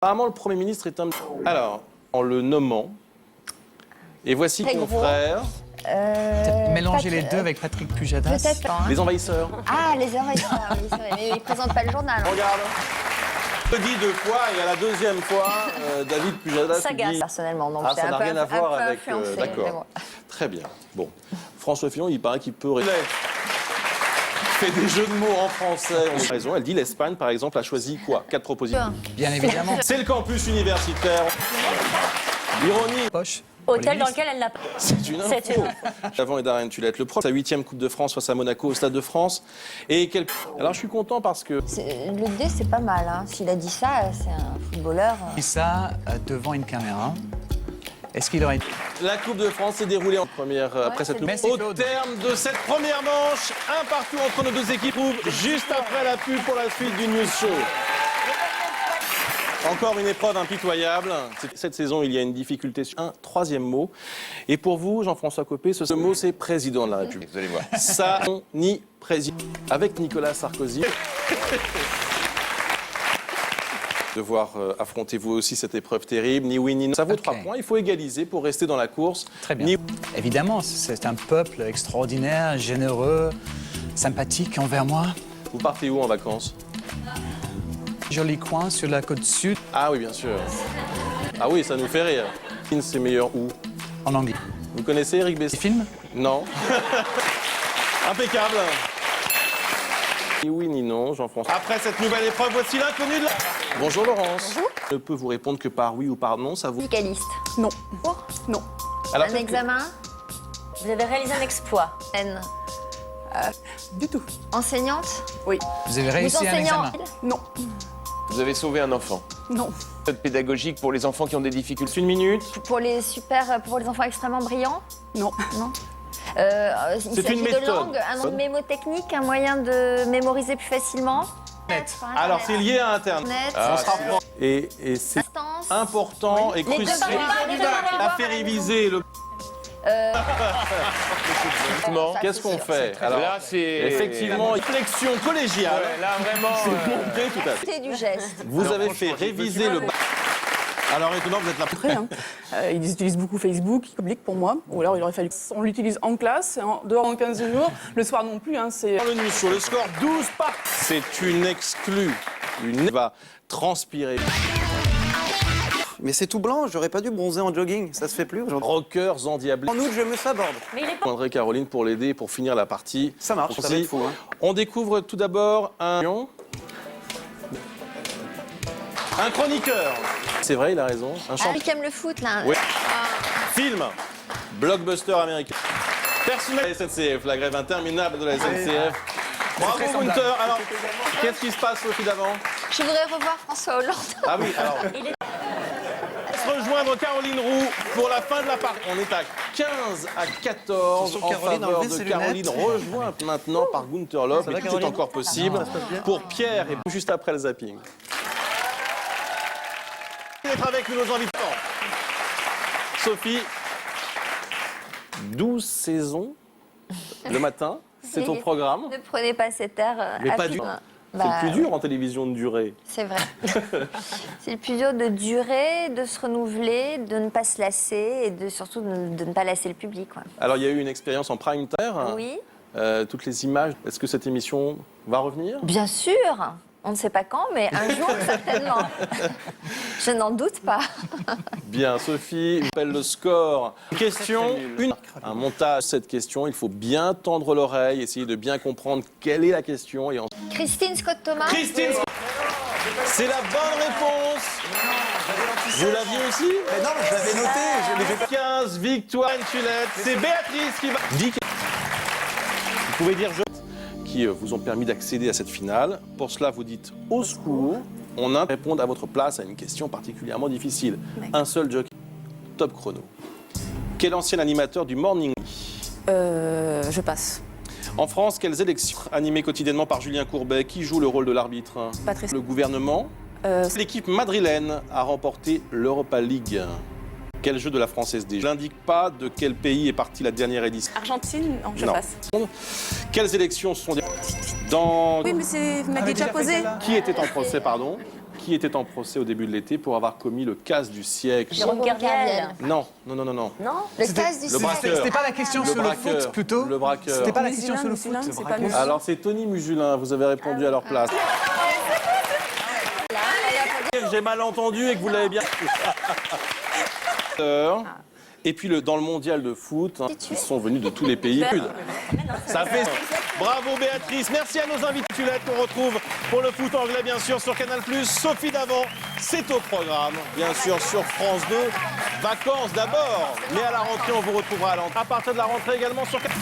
Apparemment, le Premier ministre est un... Alors, en le nommant, et voici confrère... Peut-être mélanger les deux avec Patrick Pujadas. Peut-être pas. Hein. Les envahisseurs. Ah, les envahisseurs, oui, c'est vrai. Mais ils ne présentent pas le journal. Hein. Regarde. Je dis deux fois et à la deuxième fois, David Pujadas dit... Personnellement, donc ça n'a rien à voir avec... D'accord. Bon. Très bien. Bon. François Fillon, il paraît qu'il peut... Il fait des jeux de mots en français. On a raison. Elle dit l'Espagne, par exemple, a choisi quoi? 4 propositions. Bien évidemment. C'est le campus universitaire. Ironie. Poche. Hôtel dans lequel elle n'a pas. C'est une info. Avant et Darren Tulette, le sa 8e Coupe de France face à Monaco au Stade de France. Et alors je suis content parce que... Le D, c'est pas mal. Hein. S'il a dit ça, c'est un footballeur. Et ça, devant une caméra, est-ce qu'il aurait... La Coupe de France s'est déroulée en première après cette Coupe. Merci, Au Claude. terme de cette première manche, un partout entre nos deux équipes, juste après la pub pour la suite du News Show. Encore une épreuve impitoyable. Cette saison, il y a une difficulté sur un troisième mot. Et pour vous, Jean-François Copé, ce mot, c'est président de la République. Vous allez voir. Ça, ni président. Avec Nicolas Sarkozy. Devoir affronter vous aussi cette épreuve terrible. Ni oui, ni non. Ça vaut 3 points. Il faut égaliser pour rester dans la course. Très bien. Évidemment, c'est un peuple extraordinaire, généreux, sympathique envers moi. Vous partez où en vacances? Joli coin sur la côte sud. Ah oui, bien sûr. Ah oui, ça nous fait rire. C'est meilleur où? En anglais. Vous connaissez Eric Besson? Film? Non. Impeccable. Ni oui ni non, Jean-François. Après cette nouvelle épreuve, voici l'inconnu de la... Bonjour Laurence. Bonjour. Je ne peux vous répondre que par oui ou par non, ça vous... Syndicaliste. Non. Non. Alors, Un examen. Vous avez réalisé un exploit. N. Du tout. Enseignante. Oui. Vous avez Vous réussi un enseignez examen? Non. Vous avez sauvé un enfant. Non. Méthode pédagogique pour les enfants qui ont des difficultés. une minute. Pour les enfants extrêmement brillants. Non. Non. Il s'agit une de méthode. langue, un nom mémotechnique, un moyen de mémoriser plus facilement. Net. Alors, c'est lié à Internet. Internet. Et c'est Distance. important et Les deux crucial. barres. La fait réviser le... Qu'est-ce qu'on fait? Alors, Là, c'est... effectivement, réflexion collégiale. Ouais, là, vraiment... C'est monté tout à fait. C'est du geste. Vous avez fait réviser le... Alors, étonnant, vous êtes là. Après, hein. Ils utilisent beaucoup Facebook, ils publient pour moi. Ou alors, il aurait fallu qu'on l'utilise en classe, en dehors en 15 jours. Le soir non plus, hein, c'est... Le News Show, le score 12 par... C'est une exclue. Une va transpirer. Mais c'est tout blanc, j'aurais pas dû bronzer en jogging, ça se fait plus aujourd'hui. Rockers endiablés. En août, je me saborde. Mais il est pas. André Caroline pour l'aider pour finir la partie. Ça marche, ça va être fou. Hein. On découvre tout d'abord un chroniqueur. C'est vrai, il a raison. Un Ah, champion. lui qui aime le foot, là. Oui. Film. Blockbuster américain. Personnel de la SNCF, la grève interminable de la SNCF. Bravo Gunther. Alors, qu'est-ce qui se passe Sophie d'avant? Je voudrais revoir François Hollande. Ah oui, alors. Rejoindre Caroline Roux pour la fin de la partie. On est à 15 à 14 Attention, en Caroline, faveur enlevez de ses Caroline, lunettes. rejointe maintenant par Gunther Love. Ça va, Et tout est Caroline encore possible pour Pierre et juste après le zapping. D'être avec nous, nos invités. Sophie, 12 saisons le matin, c'est au programme. Ne prenez pas cet air. Mais pas du. C'est le plus dur en télévision de durer. C'est vrai. C'est le plus dur de durer, de se renouveler, de ne pas se lasser et surtout de ne pas lasser le public. Quoi. Alors, il y a eu une expérience en prime time. Oui. Toutes les images. Est-ce que cette émission va revenir? Bien sûr. On ne sait pas quand, mais un jour, certainement. Je n'en doute pas. Bien, Sophie, appelle le score. Question, un montage. Cette question, il faut bien tendre l'oreille, essayer de bien comprendre quelle est la question. Et Christine Scott-Thomas. Christine, c'est la bonne réponse. Vous l'aviez aussi? Mais non, mais je l'avais noté. Je l'ai fait 15, victoire Tulette. C'est Béatrice qui va... Vous pouvez dire je... qui vous ont permis d'accéder à cette finale. Pour cela, vous dites au secours. On a répondre à votre place à une question particulièrement difficile. Un seul jockey. Top chrono. Quel ancien animateur du Morning Je passe. En France, quelles élections animées quotidiennement par Julien Courbet? Qui joue le rôle de l'arbitre? Patrice. Le gouvernement. L'équipe madrilène a remporté l'Europa League. Quel jeu de la Française D? Je n'indique pas de quel pays est partie la dernière édition. Argentine, non, je Non. passe. Quelles élections sont dans... Oui, mais c'est m'a déjà posé. Qui était en procès, pardon? qui était en procès au début de l'été pour avoir commis le casse du siècle. Jérôme Kerviel. Non, non, non, non, non. Non? Le casse du Le siècle. braqueur. C'était pas la question Le sur le braqueur. foot, plutôt? Le braqueur. C'était pas la Musulin, question sur le Musulin, foot, c'est le pas braqueur. Musulin. Alors c'est Tony Musulin, vous avez répondu à leur place. J'ai mal entendu et que vous l'avez bien. Et puis dans le mondial de foot, hein, ils sont venus de tous les pays. Ça fait. Bravo Béatrice, merci à nos invités qu'on retrouve pour le foot anglais bien sûr sur Canal+. Sophie Davant, c'est au programme, bien sûr sur France 2. Vacances d'abord, mais à la rentrée on vous retrouvera à partir de la rentrée également sur Canal+.